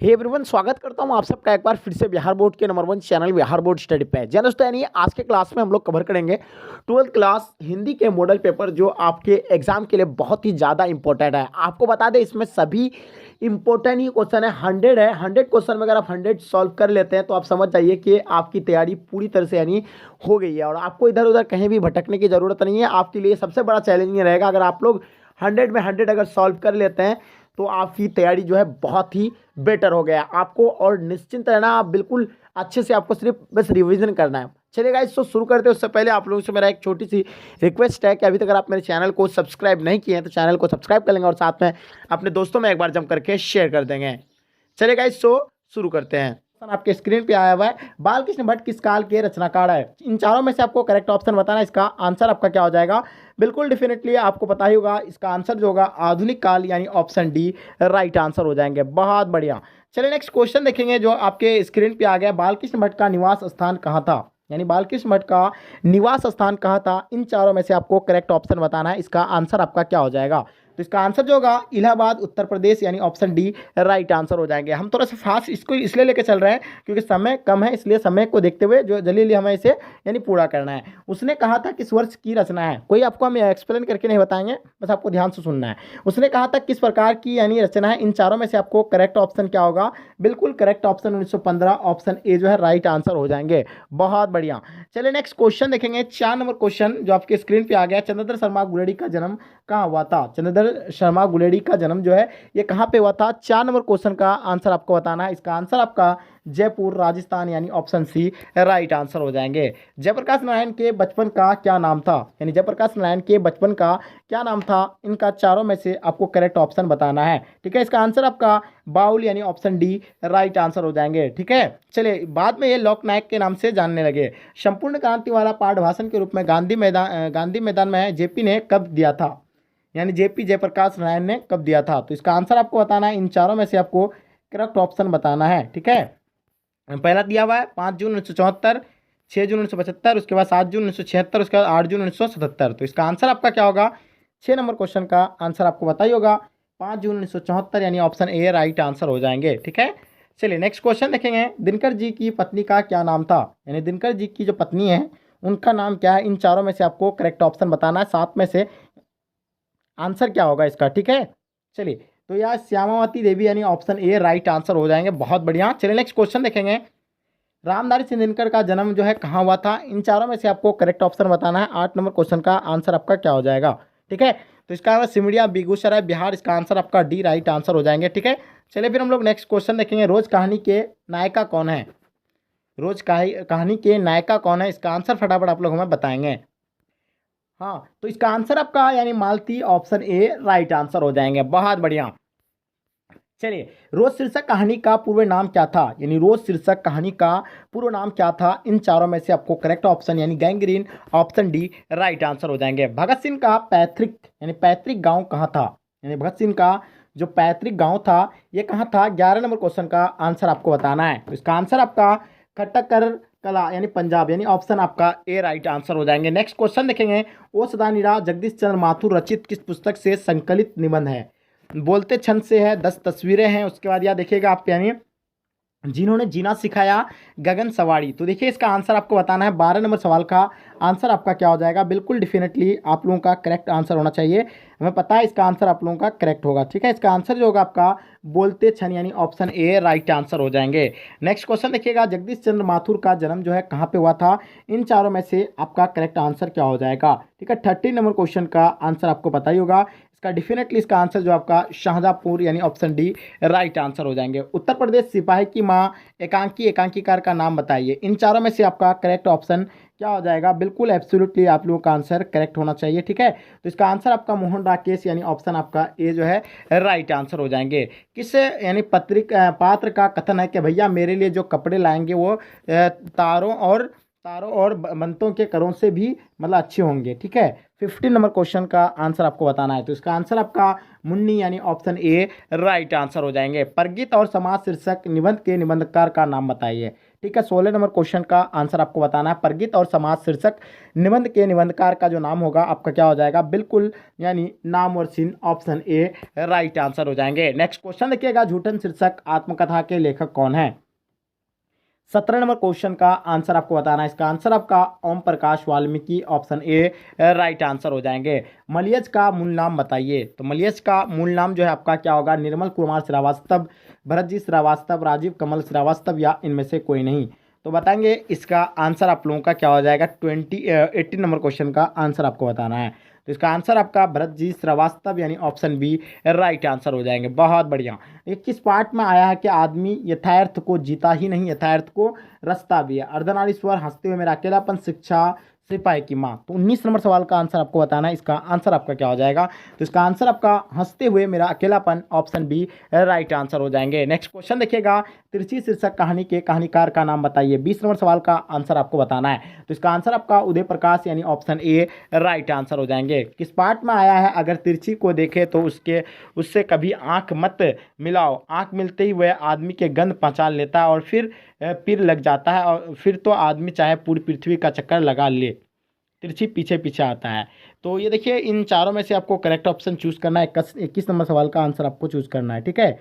Hey everyone, स्वागत करता हूं आप सबका एक बार फिर से बिहार बोर्ड के number 1 channel Bihar board study पे। जी दोस्तों, यानी आज के क्लास में हम लोग कवर करेंगे 12th क्लास हिंदी के मॉडल पेपर जो आपके एग्जाम के लिए बहुत ही ज़्यादा इंपॉर्टेंट है। आपको बता दें, इसमें सभी इंपॉर्टेंट ही क्वेश्चन है। 100 है, 100 क्वेश्चन में अगर आप 100 सॉल्व कर लेते हैं तो आप समझ जाइए कि आपकी तैयारी पूरी तरह से यानी हो गई है और आपको इधर उधर कहीं भी भटकने की ज़रूरत नहीं है। आपके लिए सबसे बड़ा चैलेंज ये रहेगा, अगर आप लोग 100 में 100 अगर सॉल्व कर लेते हैं तो आपकी तैयारी जो है बहुत ही बेटर हो गया आपको। और निश्चिंत रहना, आप बिल्कुल अच्छे से, आपको सिर्फ बस रिवीजन करना है। चलिए गाइस, तो शुरू करते हैं। उससे पहले आप लोगों से मेरा एक छोटी सी रिक्वेस्ट है कि अभी तक अगर आप मेरे चैनल को सब्सक्राइब नहीं किए हैं तो चैनल को सब्सक्राइब कर लेंगे और साथ में अपने दोस्तों में एक बार जम करके शेयर कर देंगे। चलिए गाइस, तो शुरू करते हैं। आपके स्क्रीन पे आया हुआ है, बालकृष्ण भट्ट किस काल के रचनाकार है। इन चारों में से आपको करेक्ट ऑप्शन बताना है। इसका आंसर आपका क्या हो जाएगा? बिल्कुल डेफिनेटली आपको पता ही होगा, इसका आंसर जो होगा आधुनिक काल, यानी ऑप्शन डी राइट आंसर हो जाएंगे। बहुत बढ़िया। चलिए नेक्स्ट क्वेश्चन देखेंगे जो आपके स्क्रीन पे आ गया। बालकृष्ण भट्ट का निवास स्थान कहाँ था, यानी बालकृष्ण भट्ट का निवास स्थान कहाँ था। इन चारों में से आपको करेक्ट ऑप्शन बताना है। इसका आंसर आपका क्या हो जाएगा? तो इसका आंसर जो होगा इलाहाबाद उत्तर प्रदेश, यानी ऑप्शन डी राइट आंसर हो जाएंगे। हम थोड़ा सा फास्ट इसको इसलिए लेके चल रहे हैं क्योंकि समय कम है, इसलिए समय को देखते हुए जो जल्दी हमें इसे यानी पूरा करना है। उसने कहा था किस वर्ष की रचना है। कोई आपको हम एक्सप्लेन करके नहीं बताएंगे, बस आपको ध्यान से सुनना है। उसने कहा था किस प्रकार की यानी रचना है। इन चारों में से आपको करेक्ट ऑप्शन क्या होगा? बिल्कुल करेक्ट ऑप्शन 1915, ऑप्शन ए जो है राइट आंसर हो जाएंगे। बहुत बढ़िया। चलिए नेक्स्ट क्वेश्चन देखेंगे। 4 नंबर क्वेश्चन जो आपके स्क्रीन पे आ गया। चंद्रधर शर्मा गुलेरी का जन्म कहाँ हुआ था? चंद्रधर शर्मा गुलेरी का जन्म जो है ये कहाँ पे हुआ था? 4 नंबर क्वेश्चन का आंसर आपको बताना है। इसका आंसर आपका जयपुर राजस्थान, यानी ऑप्शन सी राइट आंसर हो जाएंगे। जयप्रकाश नारायण के बचपन का क्या नाम था, यानी जयप्रकाश नारायण के बचपन का क्या नाम था। इनका चारों में से आपको करेक्ट ऑप्शन बताना है। ठीक है, इसका आंसर आपका बाउल, यानी ऑप्शन डी राइट आंसर हो जाएंगे। ठीक है, चलिए बाद में ये लोकनायक के नाम से जानने लगे। संपूर्ण क्रांति वाला पाठ भाषण के रूप में गांधी मैदान में जेपी ने कब दिया था, यानी जेपी जयप्रकाश नारायण ने कब दिया था। तो इसका आंसर आपको बताना है। इन चारों में से आपको करेक्ट ऑप्शन बताना है। ठीक है, पहला दिया हुआ है 5 जून 1974, 6 जून 1975, उसके बाद 7 जून 1976, उसके बाद 8 जून 1977। तो इसका आंसर आपका क्या होगा? 6 नंबर क्वेश्चन का आंसर आपको बताइए होगा 5 जून 1974, यानी ऑप्शन ए राइट आंसर हो जाएंगे। ठीक है, चलिए नेक्स्ट क्वेश्चन देखेंगे। दिनकर जी की पत्नी का क्या नाम था, यानी दिनकर जी की जो पत्नी है उनका नाम क्या है। इन चारों में से आपको करेक्ट ऑप्शन बताना है। 7 में से आंसर क्या होगा इसका? ठीक है, चलिए तो यार श्यामावती देवी, यानी ऑप्शन ए राइट आंसर हो जाएंगे। बहुत बढ़िया। चलिए नेक्स्ट क्वेश्चन देखेंगे। रामधारी सिंह दिनकर का जन्म जो है कहाँ हुआ था। इन चारों में से आपको करेक्ट ऑप्शन बताना है। 8 नंबर क्वेश्चन का आंसर आपका क्या हो जाएगा? ठीक है, तो इसका सिमरिया बेगूसराय बिहार, इसका आंसर आपका डी राइट आंसर हो जाएंगे। ठीक है, चलिए फिर हम लोग नेक्स्ट क्वेश्चन देखेंगे। रोज कहानी के नायिका कौन है? रोज कहानी के नायिका कौन है? इसका आंसर फटाफट आप लोग हमें बताएंगे। हाँ, तो इसका आंसर आपका यानी मालती, ऑप्शन ए राइट आंसर हो जाएंगे। बहुत बढ़िया। चलिए, रोज शीर्षक कहानी का पूर्व नाम क्या था, यानी रोज शीर्षक कहानी का पूर्व नाम क्या था। इन चारों में से आपको करेक्ट ऑप्शन यानी gangrene, option D right answer हो जाएंगे। भगत सिंह का पैतृक यानी पैतृक गांव कहाँ था, यानी भगत सिंह का जो पैतृक गांव था ये कहाँ था। 11 नंबर क्वेश्चन का आंसर आपको बताना है। तो इसका आंसर आपका खट्टकर कला, यानी पंजाब, यानी ऑप्शन आपका ए राइट आंसर हो जाएंगे। नेक्स्ट क्वेश्चन देखेंगे। ओ सदानीरा जगदीश चंद्र माथुर रचित किस पुस्तक से संकलित निबंध है। बोलते छंद से है, 10 तस्वीरें हैं, उसके बाद यह देखिएगा आप, यानी जिन्होंने जीना सिखाया गगन सवारी। तो देखिए इसका आंसर आपको बताना है। 12 नंबर सवाल का आंसर आपका क्या हो जाएगा? बिल्कुल डेफिनेटली आप लोगों का करेक्ट आंसर होना चाहिए। हमें पता है इसका आंसर आप लोगों का करेक्ट होगा। ठीक है, इसका आंसर जो होगा आपका बोलते छन, यानी ऑप्शन ए राइट आंसर हो जाएंगे। नेक्स्ट क्वेश्चन देखिएगा। जगदीश चंद्र माथुर का जन्म जो है कहाँ पे हुआ था। इन चारों में से आपका करेक्ट आंसर क्या हो जाएगा? ठीक है, 13 नंबर क्वेश्चन का आंसर आपको पता ही होगा। इसका डेफिनेटली इसका आंसर जो आपका शाहजहाँपुर, यानी ऑप्शन डी राइट आंसर हो जाएंगे। उत्तर प्रदेश सिपाही की माँ एकांकीकार का नाम बताइए। इन चारों में से आपका करेक्ट ऑप्शन क्या हो जाएगा? बिल्कुल एब्सोल्युटली आप लोगों का आंसर करेक्ट होना चाहिए। ठीक है, तो इसका आंसर आपका मोहन राकेश, यानी ऑप्शन आपका ए जो है राइट आंसर हो जाएंगे। किस यानी पात्र का कथन है कि भैया मेरे लिए जो कपड़े लाएंगे वो तारों और बंतों के करों से भी मतलब अच्छे होंगे। ठीक है, 15 नंबर क्वेश्चन का आंसर आपको बताना है। तो इसका आंसर आपका मुन्नी यानी ऑप्शन ए राइट आंसर हो जाएंगे। परगित और समाज शीर्षक निबंध के निबंधकार का नाम बताइए। ठीक है, 16 नंबर क्वेश्चन का आंसर आपको बताना है। परगित और समाज शीर्षक निबंध के निबंधकार का जो नाम होगा आपका क्या हो जाएगा, बिल्कुल यानी नाम और चिन्ह, ऑप्शन ए राइट आंसर हो जाएंगे। नेक्स्ट क्वेश्चन देखिएगा, झूठन शीर्षक आत्मकथा के लेखक कौन है। 17 नंबर क्वेश्चन का आंसर आपको बताना है। इसका आंसर आपका Om Prakash Valmiki, option A right answer हो जाएंगे। मलयज का मूल नाम बताइए। तो मलयज का मूल नाम जो है आपका क्या होगा, निर्मल कुमार श्रीवास्तव, भरतजी श्रीवास्तव, राजीव कमल श्रीवास्तव या इनमें से कोई नहीं। तो बताएंगे इसका आंसर आप लोगों का क्या हो जाएगा, 18 नंबर क्वेश्चन का आंसर आपको बताना है। तो इसका आंसर आपका भरतजी श्रीवास्तव यानी ऑप्शन बी राइट आंसर हो जाएंगे। बहुत बढ़िया। ये किस पार्ट में आया है कि आदमी यथार्थ को जीता ही नहीं, यथार्थ को रस्ता भी है। अर्धनारीश्वर, हंसते हुए मेरा अकेलापन, शिक्षा, सिपाही की माँ। तो 19 नंबर सवाल का आंसर आपको बताना है। इसका आंसर आपका क्या हो जाएगा, तो इसका आंसर आपका हंसते हुए मेरा अकेलापन, ऑप्शन बी राइट आंसर हो जाएंगे। नेक्स्ट क्वेश्चन देखिएगा, तिरछी शीर्षक कहानी के कहानीकार का नाम बताइए। 20 नंबर सवाल का आंसर आपको बताना है। तो इसका आंसर आपका उदय प्रकाश यानी ऑप्शन ए राइट आंसर हो जाएंगे। किस पार्ट में आया है, अगर तिरछी को देखे तो उससे कभी आंख मत मिलाओ, आंख मिलते ही वह आदमी के गंध पहचान लेता है और फिर लग जाता है, और फिर तो आदमी चाहे पूरी पृथ्वी का चक्कर लगा ले, तिरछी पीछे पीछे आता है। तो ये देखिए, इन चारों में से आपको करेक्ट ऑप्शन चूज करना है। 21 नंबर सवाल का आंसर आपको चूज करना है। ठीक है,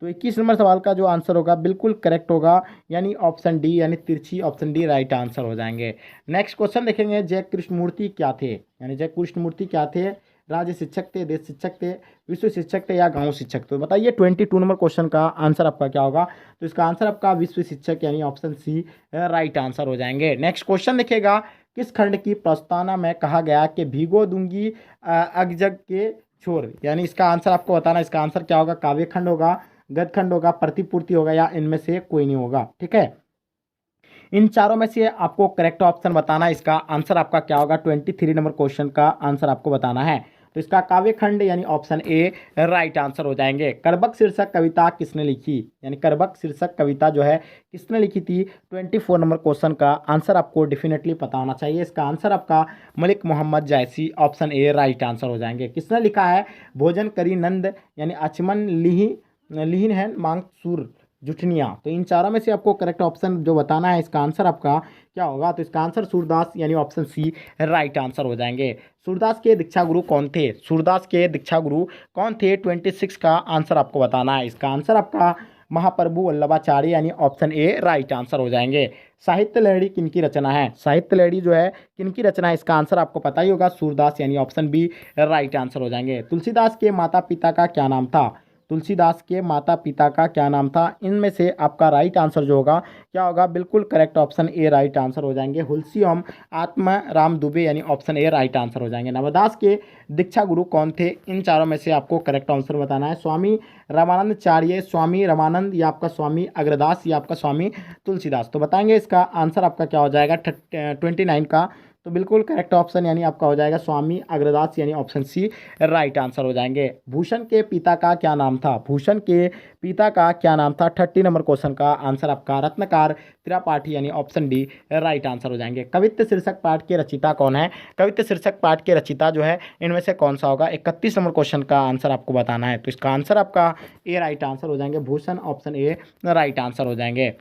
तो 21 नंबर सवाल का जो आंसर होगा बिल्कुल करेक्ट होगा, यानी ऑप्शन डी यानी तिरछी, ऑप्शन डी राइट आंसर हो जाएंगे। नेक्स्ट क्वेश्चन देखेंगे, जय कृष्णमूर्ति क्या थे, यानी जय कृष्णमूर्ति क्या थे, राज्य शिक्षक थे, देश शिक्षक थे, विश्व शिक्षक थे या गांव शिक्षक थे। तो बताइए 22 नंबर क्वेश्चन का आंसर आपका क्या होगा। तो इसका आंसर आपका विश्व शिक्षक यानी ऑप्शन सी राइट आंसर हो जाएंगे। नेक्स्ट क्वेश्चन देखिएगा, किस खंड की प्रस्तावना में कहा गया कि भीगो दूंगी अगजग के छोर, यानी इसका आंसर आपको बताना है। इसका आंसर क्या होगा, काव्य खंड होगा, गद्य खंड होगा, प्रतिपूर्ति होगा या इनमें से कोई नहीं होगा। ठीक है, इन चारों में से आपको करेक्ट ऑप्शन बताना है। इसका आंसर आपका क्या होगा, 23 नंबर क्वेश्चन का आंसर आपको बताना है। तो इसका काव्य खंड यानी ऑप्शन ए राइट आंसर हो जाएंगे। करबक शीर्षक कविता किसने लिखी, यानी करबक शीर्षक कविता जो है किसने लिखी थी। 24 नंबर क्वेश्चन का आंसर आपको डेफिनेटली पता होना चाहिए। इसका आंसर आपका मलिक मोहम्मद जायसी, ऑप्शन ए राइट आंसर हो जाएंगे। किसने लिखा है, भोजन करी नंद यानी अचमन लिहिन है मांगसूर जुठनिया। तो इन चारों में से आपको करेक्ट ऑप्शन जो बताना है, इसका आंसर आपका क्या होगा। तो इसका आंसर सूरदास यानी ऑप्शन सी राइट आंसर हो जाएंगे। सूरदास के दीक्षा गुरु कौन थे, सूरदास के दीक्षा गुरु कौन थे, 26 का आंसर आपको बताना है। इसका आंसर आपका महाप्रभु वल्लभाचार्य यानी ऑप्शन ए राइट आंसर हो जाएंगे। साहित्य लहरी किनकी रचना है, साहित्य लहरी जो है किनकी रचना है, इसका आंसर आपको पता ही होगा, सूरदास यानी ऑप्शन बी राइट आंसर हो जाएंगे। तुलसीदास के माता पिता का क्या नाम था, तुलसीदास के माता पिता का क्या नाम था, इनमें से आपका राइट आंसर जो होगा क्या होगा, बिल्कुल correct option A right answer हो जाएंगे। हुलसी ओम आत्मा राम दुबे यानी ऑप्शन ए राइट आंसर हो जाएंगे। नवदास के दीक्षा गुरु कौन थे, इन चारों में से आपको करेक्ट आंसर बताना है। स्वामी रामानंदाचार्य, स्वामी रामानंद या आपका स्वामी अग्रदास या आपका स्वामी तुलसीदास। तो बताएंगे इसका आंसर आपका क्या हो जाएगा, 29 का। तो बिल्कुल करेक्ट ऑप्शन यानी आपका हो जाएगा स्वामी अग्रदास यानी ऑप्शन सी राइट आंसर हो जाएंगे। भूषण के पिता का क्या नाम था, भूषण के पिता का क्या नाम था, 30 नंबर क्वेश्चन का आंसर आपका रत्नकार त्रिपाठी यानी ऑप्शन डी राइट आंसर हो जाएंगे। कवित्त शीर्षक पाठ के रचिता कौन है, कवित्त शीर्षक पाठ के रचिता जो है इनमें से कौन सा होगा, 31 नंबर क्वेश्चन का आंसर आपको बताना है। तो इसका आंसर आपका ए राइट आंसर हो जाएंगे, Bhushan option A right answer हो जाएंगे।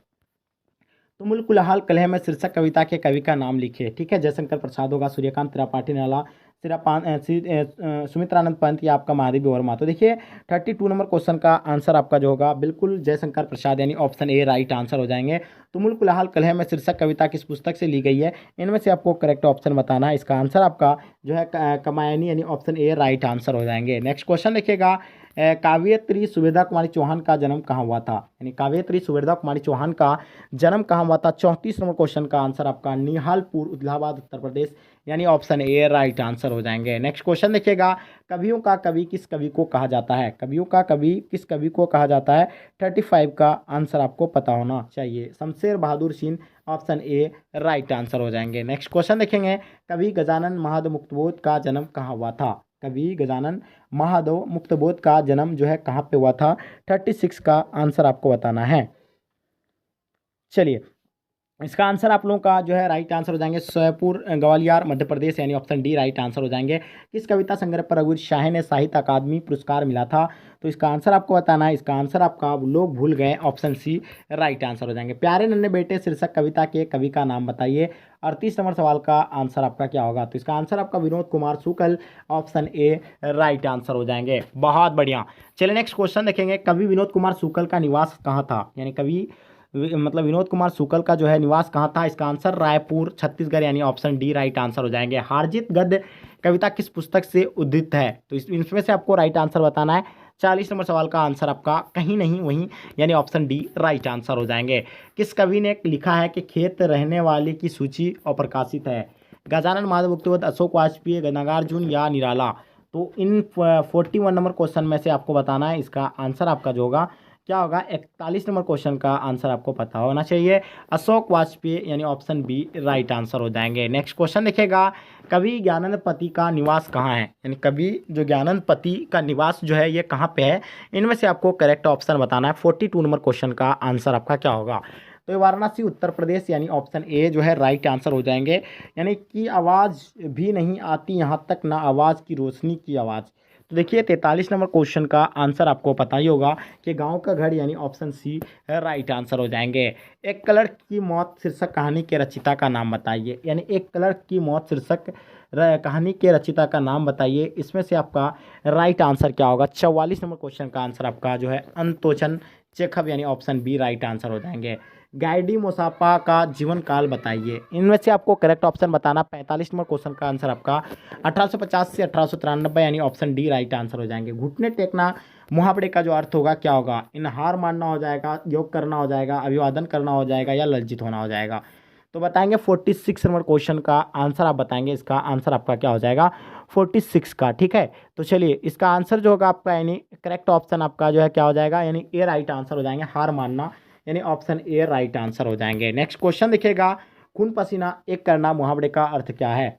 तो मुल्कुलहाल कलह में शीर्षक कविता के कवि का नाम लिखिए। ठीक है, जयशंकर प्रसाद होगा, सूर्यकांत त्रिपाठी निराला, सुमित्रानंद पंत या आपका महादेवी वर्मा। तो देखिए 32 नंबर क्वेश्चन का आंसर आपका जो होगा बिल्कुल जयशंकर प्रसाद यानी ऑप्शन ए राइट आंसर हो जाएंगे। तो मुल्कुलहाल कलह में शीर्षक कविता किस पुस्तक से ली गई है, इनमें से आपको करेक्ट ऑप्शन बताना है। इसका आंसर आपका जो है कमायनी यानी ऑप्शन ए राइट आंसर हो जाएंगे। नेक्स्ट क्वेश्चन देखिएगा, काव्यत्री सुवेदा कुमारी चौहान का जन्म कहाँ हुआ था, यानी काव्यत्री सुवेदा कुमारी चौहान का जन्म कहाँ हुआ था। 34 नंबर क्वेश्चन का आंसर आपका निहालपुर इलाहाबाद उत्तर प्रदेश यानी ऑप्शन ए राइट आंसर हो जाएंगे। नेक्स्ट क्वेश्चन देखिएगा, कवियों का कवि किस कवि को कहा जाता है, कवियों का कवि किस कवि को कहा जाता है, 35 का आंसर आपको पता होना चाहिए। Shamsher Bahadur Singh option A right answer हो जाएंगे। नेक्स्ट क्वेश्चन देखेंगे, कवि गजानन महादेव मुक्तबोध का जन्म कहाँ हुआ था, कवि गजानन महादेव मुक्तबोध का जन्म जो है कहाँ पे हुआ था, 36 का आंसर आपको बताना है। चलिए इसका आंसर आप लोगों का जो है राइट आंसर हो जाएंगे सोयपुर ग्वालियर मध्य प्रदेश, यानी ऑप्शन डी राइट आंसर हो जाएंगे। किस कविता संग्रह पर रघुवीर शाह ने साहित्य अकादमी पुरस्कार मिला था? तो इसका आंसर आपको बताना है। इसका आंसर आपका लोग भूल गए, ऑप्शन सी राइट आंसर हो जाएंगे। प्यारे नन्हे बेटे शीर्षक कविता के कवि का नाम बताइए। 38 नंबर सवाल का आंसर आपका क्या होगा? तो इसका आंसर आपका Vinod Kumar Shukla, option A right answer हो जाएंगे। बहुत बढ़िया। चलिए नेक्स्ट क्वेश्चन देखेंगे। कवि विनोद कुमार शुक्ल का निवास कहाँ था? यानी कवि मतलब विनोद कुमार शुक्ल का जो है निवास कहाँ था? इसका आंसर रायपुर छत्तीसगढ़, यानी ऑप्शन डी राइट आंसर हो जाएंगे। हारजीत गद्य कविता किस पुस्तक से उद्धृत है? तो इसमें से आपको राइट आंसर बताना है। 40 नंबर सवाल का आंसर आपका कहीं नहीं वहीं, यानी ऑप्शन डी राइट आंसर हो जाएंगे। किस कवि ने लिखा है कि खेत रहने वाले की सूची अप्रकाशित है? गजानन माधव गुप्तवत, अशोक वाजपेयी, नागार्जुन या निराला? तो इन 41 नंबर क्वेश्चन में से आपको बताना है। इसका आंसर आपका जो होगा क्या होगा? 41 नंबर क्वेश्चन का आंसर आपको पता होना चाहिए। अशोक वाजपेयी, यानी ऑप्शन बी राइट आंसर हो जाएंगे। नेक्स्ट क्वेश्चन देखिएगा। कवि ज्ञानंद पति का निवास कहाँ है? यानी कवि जो ज्ञानंद पति का निवास जो है ये कहाँ पे है? इनमें से आपको करेक्ट ऑप्शन बताना है। 42 नंबर क्वेश्चन का आंसर आपका क्या होगा? तो ये वाराणसी उत्तर प्रदेश, यानी ऑप्शन ए जो है राइट आंसर हो जाएंगे। यानी कि आवाज़ भी नहीं आती यहाँ तक ना आवाज़ की रोशनी की आवाज़। तो देखिए 43 नंबर क्वेश्चन का आंसर आपको पता ही होगा कि गांव का घर, यानी ऑप्शन सी राइट आंसर हो जाएंगे। एक कलर की मौत शीर्षक कहानी के रचयिता का नाम बताइए। यानी एक कलर की मौत शीर्षक कहानी के रचयिता का नाम बताइए। इसमें से आपका राइट आंसर क्या होगा? 44 नंबर क्वेश्चन का आंसर आपका जो है अंतोचन चेखव, यानी ऑप्शन बी राइट आंसर हो जाएंगे। गाइडी मोसापा का जीवन काल बताइए। इनमें से आपको करेक्ट ऑप्शन बताना। 45 नंबर क्वेश्चन का आंसर आपका 1850 से 1893, यानी ऑप्शन डी राइट आंसर हो जाएंगे। घुटने टेकना मुहावरे का जो अर्थ होगा क्या होगा? इन हार मानना हो जाएगा, योग करना हो जाएगा, अभिवादन करना हो जाएगा, या लज्जित होना हो जाएगा? तो बताएंगे 46 नंबर क्वेश्चन का आंसर आप बताएंगे। इसका आंसर आपका क्या हो जाएगा? 46 का। ठीक है, तो चलिए इसका आंसर जो होगा आपका, यानी करेक्ट ऑप्शन आपका जो है क्या हो जाएगा? यानी ए राइट आंसर हो जाएंगे। हार मानना, यानी ऑप्शन ए राइट आंसर हो जाएंगे। नेक्स्ट क्वेश्चन देखिएगा। खून पसीना एक करना मुहावरे का अर्थ क्या है?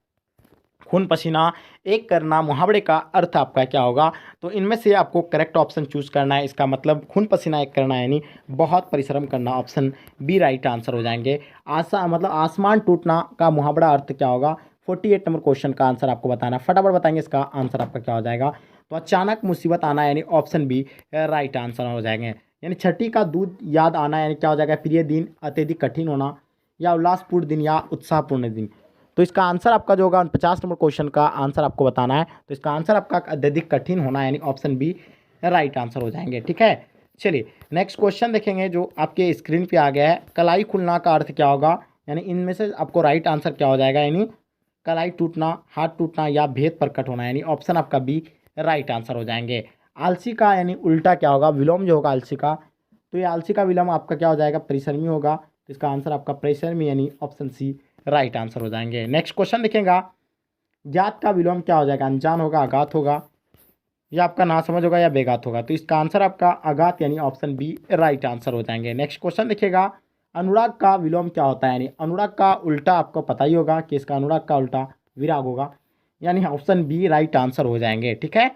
खून पसीना एक करना मुहावरे का अर्थ आपका क्या होगा? तो इनमें से आपको करेक्ट ऑप्शन चूज करना है। इसका मतलब खून पसीना एक करना यानी बहुत परिश्रम करना, ऑप्शन बी राइट आंसर हो जाएंगे। आसमान टूटना का मुहावरा अर्थ क्या होगा? 48 नंबर क्वेश्चन का आंसर आपको बताना, फटाफट बताएंगे इसका आंसर आपका क्या हो जाएगा? तो अचानक मुसीबत आना, यानी ऑप्शन बी राइट आंसर हो जाएंगे। यानी छठी का दूध याद आना, यानी क्या हो जाएगा? प्रिय दिन, अत्यधिक कठिन होना, या उल्लासपूर्ण दिन, या उत्साहपूर्ण दिन? तो इसका आंसर आपका जो होगा 50 नंबर क्वेश्चन का आंसर आपको बताना है। तो इसका आंसर आपका अत्यधिक कठिन होना, यानी ऑप्शन बी राइट आंसर हो जाएंगे। ठीक है, चलिए नेक्स्ट क्वेश्चन देखेंगे जो आपके स्क्रीन पे आ गया है। कलाई खुलना का अर्थ क्या होगा? यानी इनमें से आपको राइट आंसर क्या हो जाएगा? यानी कलाई टूटना, हाथ टूटना, या भेद प्रकट होना, यानी ऑप्शन आपका बी राइट आंसर हो जाएंगे। आलसी का यानी उल्टा क्या होगा? विलोम जो होगा आलसी का, तो ये आलसी का विलोम आपका क्या हो जाएगा? परिश्रमी होगा। तो इसका आंसर आपका परिश्रमी, यानी ऑप्शन सी राइट आंसर हो जाएंगे। नेक्स्ट क्वेश्चन देखेगा। ज्ञात का विलोम क्या हो जाएगा? अनजान होगा, अगात होगा, या आपका ना समझ होगा, या बेगात होगा? तो इसका आंसर आपका अगात, यानी ऑप्शन बी राइट आंसर हो जाएंगे। नेक्स्ट क्वेश्चन देखिएगा। अनुराग का विलोम क्या होता है? यानी अनुराग का उल्टा आपको पता ही होगा कि इसका अनुराग का उल्टा विराग होगा, यानी ऑप्शन बी राइट आंसर हो जाएंगे। ठीक है,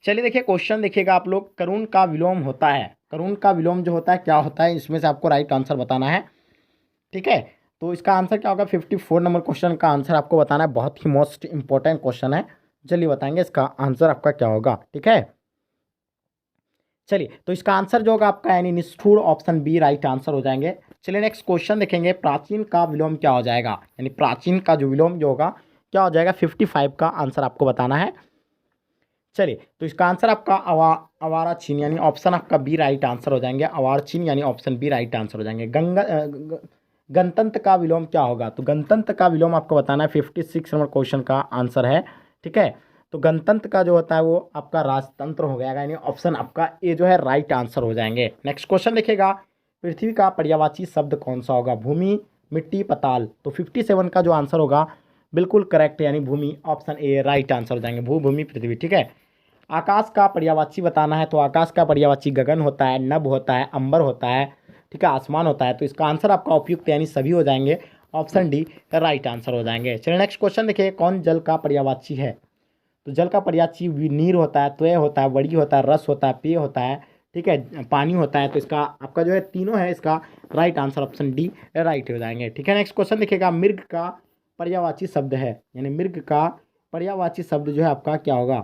चलिए देखिए क्वेश्चन देखिएगा आप लोग। करुण का विलोम होता है, करुण का विलोम जो होता है क्या होता है? इसमें से आपको राइट आंसर बताना है। ठीक है, तो इसका आंसर क्या होगा? 54 नंबर क्वेश्चन का आंसर आपको बताना है। बहुत ही मोस्ट इंपॉर्टेंट क्वेश्चन है, चलिए बताएंगे इसका आंसर आपका क्या होगा। ठीक है, चलिए तो इसका आंसर जो होगा आपका यानी निष्ठुर, ऑप्शन बी राइट आंसर हो जाएंगे। चलिए नेक्स्ट क्वेश्चन देखेंगे। प्राचीन का विलोम क्या हो जाएगा? यानी प्राचीन का जो विलोम जो होगा क्या हो जाएगा? 55 का आंसर आपको बताना है। चलिए तो इसका आंसर आपका अवारा चीन, यानी ऑप्शन आपका बी राइट आंसर हो जाएंगे। अवार चीन, यानी ऑप्शन बी राइट आंसर हो जाएंगे। गणतंत्र का विलोम क्या होगा? तो गणतंत्र का विलोम आपको बताना है। 56 नंबर क्वेश्चन का आंसर है। ठीक है, तो गणतंत्र का जो होता है वो आपका राजतंत्र हो गया, यानी ऑप्शन आपका ए जो है राइट आंसर हो जाएंगे। नेक्स्ट क्वेश्चन देखिएगा। पृथ्वी का पर्यायवाची शब्द कौन सा होगा? भूमि, मिट्टी, पताल? तो 57 का जो आंसर होगा बिल्कुल करेक्ट, यानी भूमि, ऑप्शन ए राइट आंसर हो जाएंगे। भू, भूमि, पृथ्वी। ठीक है, आकाश का पर्यायवाची बताना है। तो आकाश का पर्यायवाची गगन होता है, नभ होता है, अंबर होता है, ठीक है, आसमान होता है। तो इसका आंसर आपका उपयुक्त यानी सभी हो जाएंगे, ऑप्शन डी राइट आंसर हो जाएंगे। चलिए नेक्स्ट क्वेश्चन देखिए। कौन जल का पर्यायवाची है? तो जल का पर्यायवाची नीर होता है, त्वय होता है, वड़ी होता है, रस होता है, पेय होता है, ठीक है, पानी होता है। तो इसका आपका जो है तीनों है, इसका right answer option D right हो जाएंगे। ठीक है, नेक्स्ट क्वेश्चन देखिएगा, मृग का पर्यायवाची शब्द है, यानी मृग का पर्यायवाची शब्द जो है आपका क्या होगा?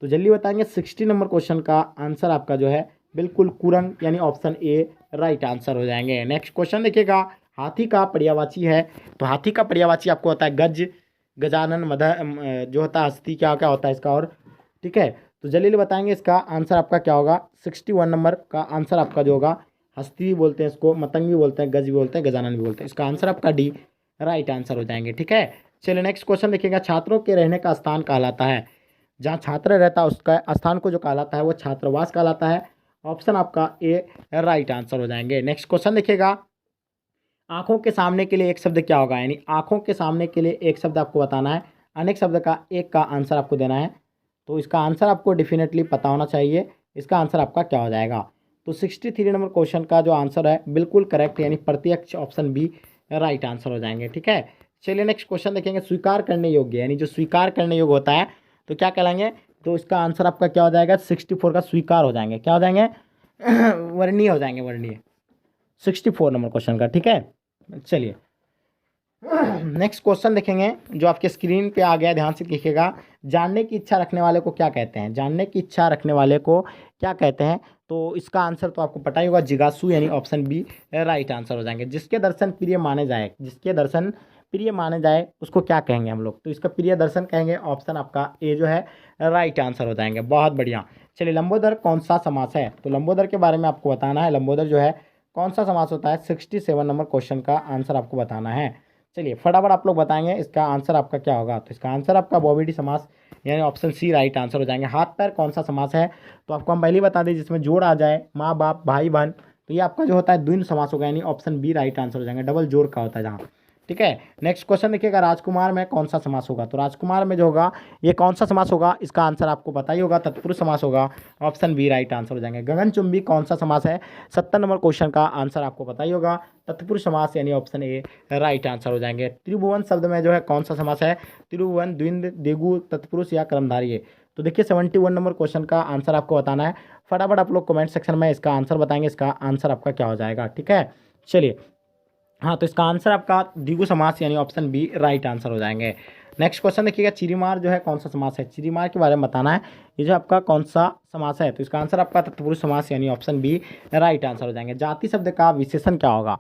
तो जल्दी बताएंगे। 60 नंबर क्वेश्चन का आंसर आपका जो है बिल्कुल कुरंग, यानी ऑप्शन ए राइट आंसर हो जाएंगे। नेक्स्ट क्वेश्चन देखिएगा, हाथी का पर्यायवाची है। तो हाथी का पर्यायवाची आपको होता है गज, गजानन, मदर जो होता है हस्ती, क्या क्या होता है इसका और। ठीक है, तो जल्दी बताएंगे इसका आंसर आपका क्या होगा। 61 नंबर का आंसर आपका जो होगा, हस्ती भी बोलते हैं इसको, मतंग भी बोलते हैं, गज भी बोलते हैं, गजानन भी बोलते हैं। इसका आंसर आपका डी राइट आंसर हो जाएंगे। ठीक है, चलिए नेक्स्ट क्वेश्चन देखिएगा, छात्रों के रहने का स्थान कहलाता है, जहाँ छात्र रहता है उसका स्थान को जो कहलाता है वो छात्रावास कहलाता है। ऑप्शन आपका ए राइट आंसर हो जाएंगे। नेक्स्ट क्वेश्चन देखिएगा, आंखों के सामने के लिए एक शब्द क्या होगा? यानी आंखों के सामने के लिए एक शब्द आपको बताना है, अनेक शब्द का एक का आंसर आपको देना है। तो इसका आंसर आपको डेफिनेटली पता होना चाहिए। इसका आंसर आपका क्या हो जाएगा? तो 63 नंबर क्वेश्चन का जो आंसर है बिल्कुल करेक्ट, यानी प्रत्यक्ष, ऑप्शन बी राइट आंसर हो जाएंगे। ठीक है, चलिए नेक्स्ट क्वेश्चन देखेंगे, स्वीकार करने योग्य, यानी जो स्वीकार करने योग्य होता है तो क्या कहलाएंगे? तो इसका आंसर आपका क्या हो जाएगा? 64 का स्वीकार हो जाएंगे। क्या हो जाएंगे? वर्णीय हो जाएंगे, वर्णीय। 64 नंबर क्वेश्चन का। ठीक है, चलिए नेक्स्ट क्वेश्चन देखेंगे जो आपके स्क्रीन पे आ गया, ध्यान से देखिएगा, जानने की इच्छा रखने वाले को क्या कहते हैं? जानने की इच्छा रखने वाले को क्या कहते हैं? तो इसका आंसर तो आपको पता ही होगा, जिज्ञासु, यानी ऑप्शन बी राइट आंसर हो जाएंगे। जिसके दर्शन प्रिय माने जाए, जिसके दर्शन प्रिय माने जाए उसको क्या कहेंगे हम लोग? तो इसका प्रिय दर्शन कहेंगे। ऑप्शन आपका ए जो है राइट आंसर हो जाएंगे। बहुत बढ़िया। चलिए, लंबोदर कौन सा समास है? तो लंबोदर के बारे में आपको बताना है। लंबोदर जो है कौन सा समास होता है? 67 नंबर क्वेश्चन का आंसर आपको बताना है। चलिए फटाफट आप लोग बताएंगे इसका आंसर आपका क्या होगा। तो इसका आंसर आपका बहुव्रीहि समास, यानी ऑप्शन सी राइट आंसर हो जाएंगे। हाथ पैर कौन सा समास है? तो आपको हम पहले ही बता दें, जिसमें जोड़ आ जाए, माँ बाप, भाई बहन, तो ये आपका जो होता है द्वंद्व समास होगा, यानी ऑप्शन बी राइट आंसर हो जाएंगे। डबल जोड़ का होता है जहाँ। ठीक है, नेक्स्ट क्वेश्चन देखिएगा, राजकुमार में कौन सा समास होगा? तो राजकुमार में जो होगा ये कौन सा समास होगा? इसका आंसर आपको पता ही होगा, तत्पुरुष समास होगा। ऑप्शन बी राइट आंसर हो जाएंगे। गगनचुंबी कौन सा समास है? 70 नंबर क्वेश्चन का आंसर आपको पता ही होगा, तत्पुरुष समास, यानी ऑप्शन ए राइट आंसर हो जाएंगे। त्रिभुवन शब्द में जो है कौन सा समास है? त्रिभुवन, द्विंद, द्विगु, तत्पुरुष या कर्मधारय। तो देखिए 71 नंबर क्वेश्चन का आंसर आपको बताना है। फटाफट आप लोग कमेंट सेक्शन में इसका आंसर बताएंगे, इसका आंसर आपका क्या हो जाएगा। ठीक है, चलिए, हाँ, तो इसका आंसर आपका द्विगु समास, यानी ऑप्शन बी राइट आंसर हो जाएंगे। नेक्स्ट क्वेश्चन देखिएगा, चिरीमार जो है कौन सा समास है? चिरीमार के बारे में बताना है, ये जो आपका कौन सा समास है? तो इसका आंसर आपका तत्पुरुष समास, यानी ऑप्शन बी राइट आंसर हो जाएंगे। जाति शब्द का विशेषण क्या होगा?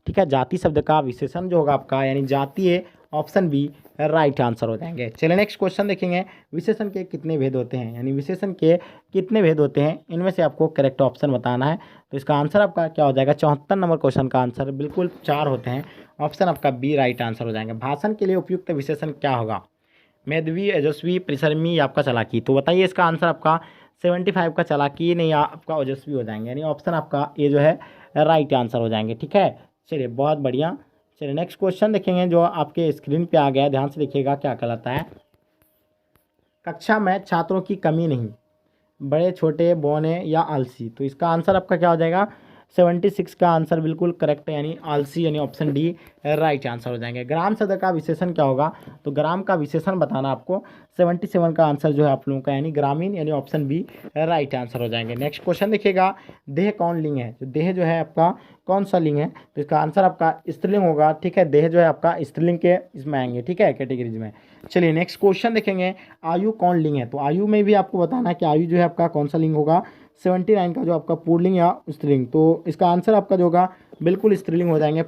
ठीक है, जाति शब्द का विशेषण जो होगा आपका, यानी जातीय, ऑप्शन बी राइट आंसर हो जाएंगे। चलिए नेक्स्ट क्वेश्चन देखेंगे, विशेषण के कितने भेद होते हैं? यानी विशेषण के कितने भेद होते हैं, इनमें से आपको करेक्ट ऑप्शन बताना है। तो इसका आंसर आपका क्या हो जाएगा? 74 नंबर क्वेश्चन का आंसर बिल्कुल 4 होते हैं। ऑप्शन आपका बी राइट आंसर हो जाएंगे। भाषण के लिए उपयुक्त विशेषण क्या होगा? मेधावी, ओजस्वी, परिश्रमी या आपका चालाकी। तो बताइए इसका आंसर आपका 75 का चालाकी, नहीं आपका ओजस्वी हो जाएंगे, यानी ऑप्शन आपका ये जो है राइट आंसर हो जाएंगे। ठीक है, चलिए बहुत बढ़िया। चलिए नेक्स्ट क्वेश्चन देखेंगे जो आपके स्क्रीन पे आ गया है, ध्यान से देखिएगा क्या कहलाता है। कक्षा में छात्रों की कमी नहीं, बड़े, छोटे, बौने या आलसी। तो इसका आंसर आपका क्या हो जाएगा? 76 का आंसर बिल्कुल करेक्ट है, यानी आलसी, यानी ऑप्शन डी राइट आंसर हो जाएंगे। ग्राम शब्द का विशेषण क्या होगा? तो ग्राम का विशेषण बताना आपको। 77 का आंसर जो है आप लोगों का, यानी ग्रामीण, यानी ऑप्शन बी राइट आंसर हो जाएंगे। नेक्स्ट क्वेश्चन देखिएगा, देह कौन लिंग है? तो देह जो है आपका कौन सा लिंग है? तो इसका आंसर आपका स्त्रीलिंग होगा। ठीक है, देह जो है आपका स्त्रीलिंग के इसमें आएंगे। ठीक है, कैटेगरीज में। चलिए नेक्स्ट क्वेश्चन देखेंगे, आयु कौन लिंग है? तो आयु में भी आपको बताना है कि आयु जो है आपका कौन सा लिंग होगा। 79 का जो आपका पुल्लिंग या स्त्रीलिंग, तो इसका आंसर आपका जो होगा बिल्कुल स्त्रीलिंग हो जाएंगे,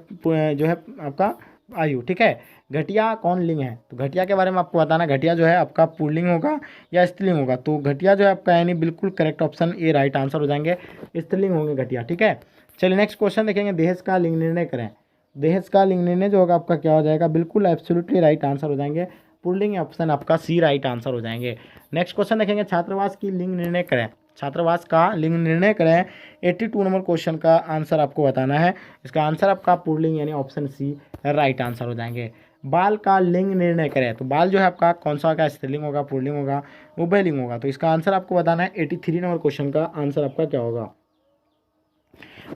जो है आपका आयु। ठीक है, घटिया कौन लिंग है? तो घटिया के बारे में आपको बताना, घटिया जो है आपका पुल्लिंग होगा या स्त्रीलिंग होगा। तो घटिया जो है आपका, यानी बिल्कुल correct option A right answer हो जाएंगे, स्त्रीलिंग होंगे घटिया। ठीक है, चलिए नेक्स्ट क्वेश्चन देखेंगे, देश का लिंग निर्णय करें। देश का लिंग निर्णय जो होगा आपका क्या हो जाएगा? बिल्कुल एब्सोल्युटली राइट आंसर हो जाएंगे, पुल्लिंग ऑप्शन आपका सी राइट आंसर हो जाएंगे। नेक्स्ट क्वेश्चन देखेंगे, छात्रावास की लिंग निर्णय करें। छात्रावास का लिंग निर्णय करें। 82 नंबर क्वेश्चन का आंसर आपको बताना है। इसका आंसर आपका पुल्लिंग, यानी ऑप्शन सी राइट आंसर हो जाएंगे। बाल का लिंग निर्णय करें। तो बाल जो है आपका कौन सा होगा? स्त्रीलिंग होगा, पुल्लिंग होगा, उभयलिंग होगा। तो इसका आंसर आपको बताना है। 83 नंबर क्वेश्चन का आंसर आपका क्या होगा?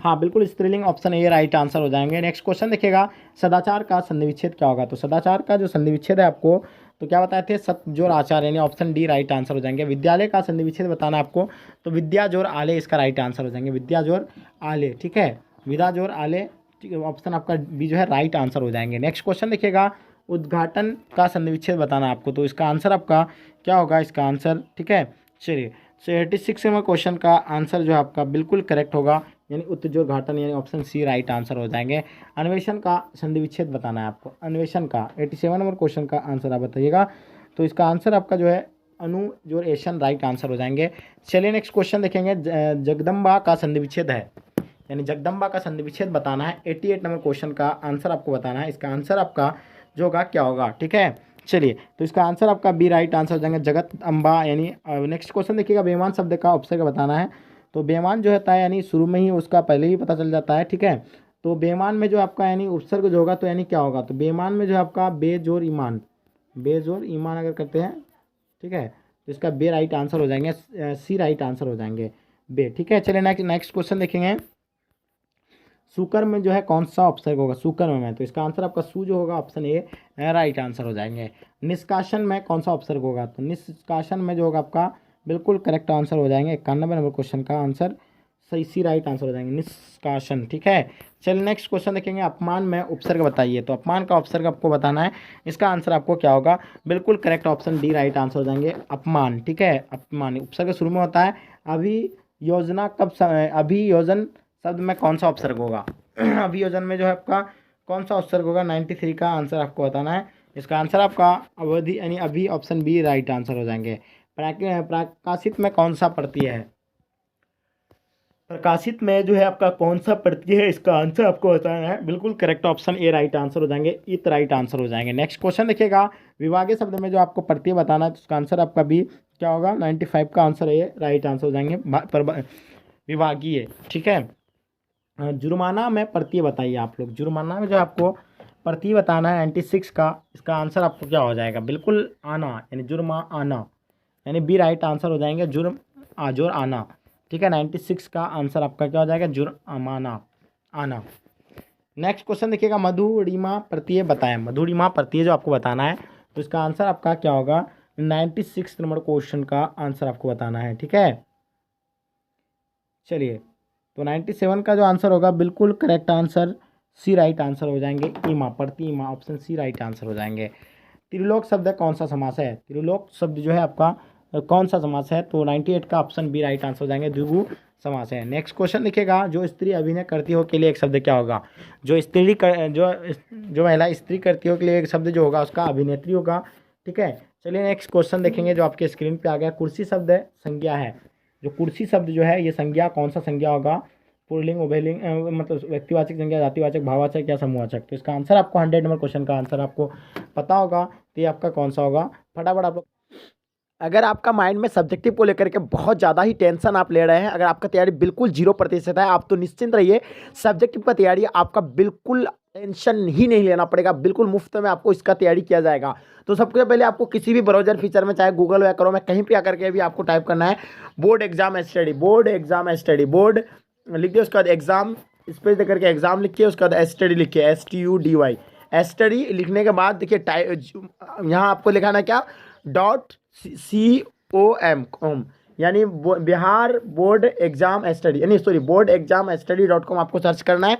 हाँ बिल्कुल स्त्रीलिंग, ऑप्शन ए राइट आंसर हो जाएंगे। नेक्स्ट क्वेश्चन देखिएगा, सदाचार का संधि विच्छेद क्या होगा? तो सदाचार का जो संधि विच्छेद है आपको तो क्या बताए थे? सत्य जोड़ आचार्य, यानी ऑप्शन डी राइट आंसर हो जाएंगे। विद्यालय का संधि विच्छेद बताना है आपको, तो विद्या जोड़ आले इसका राइट आंसर हो जाएंगे, विद्या जोड़ आले, ठीक है, विदा जोड़ आले, ठीक है, ऑप्शन आपका बी जो है राइट आंसर हो जाएंगे। नेक्स्ट क्वेश्चन देखिएगा, उद्घाटन का संधि विच्छेद बताना है आपको, तो इसका आंसर आपका क्या होगा? इसका आंसर, ठीक है, चलिए 86 नंबर क्वेश्चन का आंसर जो है आपका बिल्कुल करेक्ट होगा, यानी उत्तरोद्घाटन, यानी ऑप्शन सी राइट आंसर हो जाएंगे। अन्वेषण का संधि विच्छेद बताना है आपको, अन्वेषण का 87 नंबर क्वेश्चन का आंसर आप बताइएगा, तो इसका आंसर आपका जो है अनु जो एशन राइट आंसर हो जाएंगे। चलिए नेक्स्ट क्वेश्चन देखेंगे, जगदम्बा का संधि विच्छेद है, यानी जगदम्बा का संधि विच्छेद बताना है। 88 नंबर क्वेश्चन का आंसर आपको बताना है, इसका आंसर आपका जो होगा क्या होगा, ठीक है। चलिए तो इसका आंसर आपका बी राइट आंसर हो जाएंगे, जगत अम्बा, यानी नेक्स्ट क्वेश्चन देखिएगा, बेईमान शब्द का उपसर्ग बताना है। तो बेईमान जो होता है यानी शुरू में ही उसका पहले ही पता चल जाता है, ठीक है। तो बेईमान में जो आपका यानी उपसर्ग जो होगा तो यानी क्या होगा? तो बेईमान में जो है आपका बेजोर ईमान, बेजोर ईमान अगर करते हैं, ठीक है, तो इसका बे राइट आंसर हो जाएंगे, सी राइट आंसर हो जाएंगे, बे, ठीक है। चलिए नेक्स्ट क्वेश्चन देखेंगे, सुकर में जो है कौन सा उपसर्ग होगा? सुकर में, तो इसका आंसर आपका सू जो होगा ऑप्शन ए राइट आंसर हो जाएंगे। निष्कासन में कौन सा उपसर्ग होगा? तो निष्कासन में जो होगा आपका बिल्कुल करेक्ट आंसर हो जाएंगे, 91 नंबर क्वेश्चन का आंसर सही सी राइट आंसर हो जाएंगे, निष्कासन, ठीक है। चलिए नेक्स्ट क्वेश्चन देखेंगे, अपमान में उपसर्ग बताइए, तो अपमान का उपसर्ग आपको बताना है, इसका आंसर आपको क्या होगा? बिल्कुल correct option D right answer हो जाएंगे, अपमान, ठीक है। अपमान उपसर्ग शुरू में होता है। अभियोजना कब अभियोजन शब्द में कौन सा उपसर्ग होगा? अभियोजन में जो है आपका कौन सा उपसर्ग होगा? 93 का आंसर आपको बताना है, इसका आंसर आपका अवधि यानी अभी ऑप्शन बी राइट आंसर हो जाएंगे। प्रकाशित में कौन सा प्रत्यय है? प्रकाशित में जो है आपका कौन सा प्रत्यय है, इसका आंसर आपको बताना है, बिल्कुल correct option A right answer हो जाएंगे, इत राइट आंसर हो जाएंगे। नेक्स्ट क्वेश्चन देखिएगा, विभागीय शब्द में जो आपको प्रत्यय बताना है, तो उसका आंसर आपका बी क्या होगा? 95 का आंसर ए राइट आंसर हो जाएंगे, विभागीय, ठीक है। जुर्माना में प्रत्यय बताइए आप लोग, जुर्माना में जो आपको प्रत्यय बताना है 96 का, इसका आंसर आपको क्या हो जाएगा? बिल्कुल आना, यानी जुर्मा आना, यानी बी राइट आंसर हो जाएंगे, जुर्म आजोर आना, ठीक है। 96 का आंसर आपका क्या हो जाएगा? जुर्माना आना। नेक्स्ट क्वेश्चन देखिएगा, मधुरिमा प्रत्यय बताएं, मधुरिमा प्रत्यय जो आपको बताना है, तो इसका आंसर आपका क्या होगा? 96 नंबर क्वेश्चन का आंसर आपको बताना है, ठीक है। चलिए तो 97 का जो आंसर होगा बिल्कुल correct answer see right answer हो जाएंगे, ईमा, प्रति ईमा, ऑप्शन सी राइट आंसर हो जाएंगे। त्रिलोक शब्द कौन सा समास है? त्रिलोक शब्द जो है आपका कौन सा समास है? तो 98 का ऑप्शन बी राइट आंसर हो जाएंगे, द्विगु समास है। नेक्स्ट क्वेश्चन देखिएगा, जो स्त्री अभिनय करती हो के लिए एक शब्द क्या होगा? जो जो महिला स्त्री करती हो के लिए एक शब्द जो होगा उसका अभिनेत्री होगा, ठीक है। चलिए नेक्स्ट क्वेश्चन देखेंगे, जो आपके स्क्रीन पे आ गया, कुर्सी शब्द संज्ञा है, जो कुर्सी शब्द जो है ये संज्ञा कौन सा संज्ञा होगा? पुल्लिंग, उभयलिंग, मतलब व्यक्तिवाचक संज्ञा, जातिवाचक, भाववाचक या समूहवाचक? तो इसका आंसर आपको 100 नंबर क्वेश्चन का आंसर आपको पता होगा, तो ये आपका कौन सा होगा? फटाफट आप लोग, अगर आपका माइंड में सब्जेक्टिव को लेकर के बहुत ज़्यादा ही टेंशन आप ले रहे हैं, अगर आपका तैयारी बिल्कुल 0% है, आप तो निश्चिंत रहिए, सब्जेक्टिव का तैयारी आपका बिल्कुल टेंशन ही नहीं लेना पड़ेगा, बिल्कुल मुफ्त में आपको इसका तैयारी किया जाएगा। तो सबसे पहले आपको किसी भी ब्राउजर फीचर में, चाहे गूगल या करो में, कहीं पे आकर के भी आपको टाइप करना है board exam study, board exam study, board लिख दिए, उसके बाद एग्जाम स्पेस दे करके एग्जाम लिखिए, उसके बाद स्टडी लिखिए, STUDY, स्टडी लिखने के बाद देखिए यहाँ आपको लिखाना क्या? .com, यानी बिहार बोर्ड एग्जाम स्टडी, यानी सॉरी बोर्ड एग्जाम स्टडी.com आपको सर्च करना है।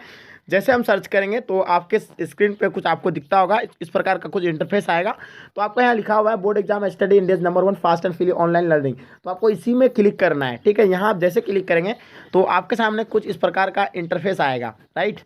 जैसे हम सर्च करेंगे तो आपके स्क्रीन पे कुछ आपको दिखता होगा, इस प्रकार का कुछ इंटरफेस आएगा। तो आपको यहाँ लिखा हुआ है board exam study India number 1 fast and free online learning, तो आपको इसी में क्लिक करना है, ठीक है। यहाँ आप जैसे क्लिक करेंगे तो आपके सामने कुछ इस प्रकार का इंटरफेस आएगा, राइट।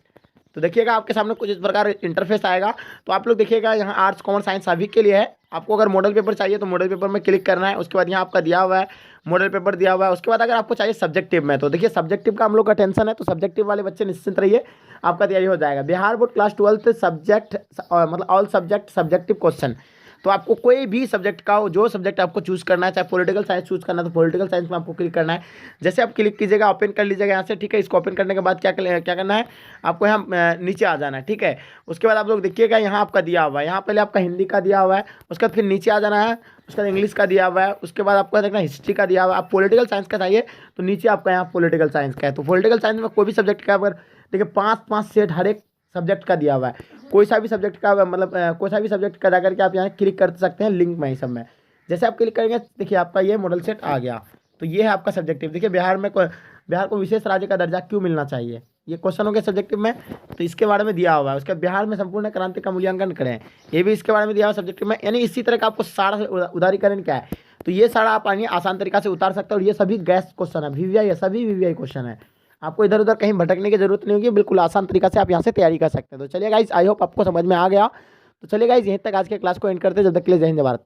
तो देखिएगा आपके सामने कुछ इस प्रकार इंटरफेस आएगा, तो आप लोग देखिएगा यहाँ आर्ट्स कॉमर्स साइंस सभी के लिए है। आपको अगर मॉडल पेपर चाहिए तो मॉडल पेपर में क्लिक करना है, उसके बाद यहाँ आपका दिया हुआ है मॉडल पेपर दिया हुआ है। उसके बाद अगर आपको चाहिए सब्जेक्टिव में, तो देखिए सब्जेक्टिव का हम लोग का टेंशन है, तो सब्जेक्टिव वाले बच्चे निश्चिंत रहिए, आपका तैयारी हो जाएगा। बिहार बोर्ड क्लास 12 सब्जेक्ट मतलब ऑल सब्जेक्ट सब्जेक्टिव क्वेश्चन, तो आपको कोई भी सब्जेक्ट का जो सब्जेक्ट आपको चूज़ करना है, चाहे पॉलिटिकल साइंस चूज़ करना है तो पॉलिटिकल साइंस में आपको क्लिक करना है। जैसे आप क्लिक कीजिएगा, ओपन कर लीजिएगा यहाँ से, ठीक है। इसको ओपन करने के बाद क्या करना है, आपको यहाँ नीचे आ जाना है, ठीक है। उसके बाद आप लोग देखिएगा यहाँ आपका दिया हुआ है, यहाँ पहले आपका हिंदी का दिया हुआ है, उसके बाद फिर नीचे आ जाना है, उसके बाद इंग्लिश का दिया हुआ है, उसके बाद आपको देखना हिस्ट्री का दिया हुआ है। आप पॉलिटिकल साइंस का चाहिए तो नीचे आपका यहाँ पॉलिटिकल साइंस का है। तो पॉलिटिकल साइंस में कोई भी सब्जेक्ट का अगर देखिए 5-5 सेट हर एक सब्जेक्ट का दिया हुआ है, कोई सा भी सब्जेक्ट का मतलब कोई सा भी सब्जेक्ट का जा करके आप यहाँ क्लिक कर सकते हैं लिंक में ही सब में। जैसे आप क्लिक करेंगे देखिए आपका ये मॉडल सेट आ गया। तो ये है आपका सब्जेक्टिव। देखिए बिहार को विशेष राज्य का दर्जा क्यों मिलना चाहिए, ये क्वेश्चन हो गया सब्जेक्टिव में, तो इसके बारे में दिया हुआ है। उसके बाद बिहार में संपूर्ण क्रांति का मूल्यांकन करें, ये भी इसके बारे में दिया हुआ सब्जेक्टिव में। यानी इसी तरह का आपको सारा उदारीकरण क्या है, तो ये सारा आप आगे आसान तरीका से उतार सकते हो। और ये सभी गैस क्वेश्चन है, वीवीआई है, सभी वीवीआई क्वेश्चन है। आपको इधर उधर कहीं भटकने की जरूरत नहीं होगी, बिल्कुल आसान तरीका से आप यहाँ से तैयारी कर सकते हैं। तो चलिए गाइस, आई होप आपको समझ में आ गया। तो चलिए गाइस, यहीं तक आज के क्लास को एंड करते हैं। जब तक के लिए जय हिंद, जय भारत।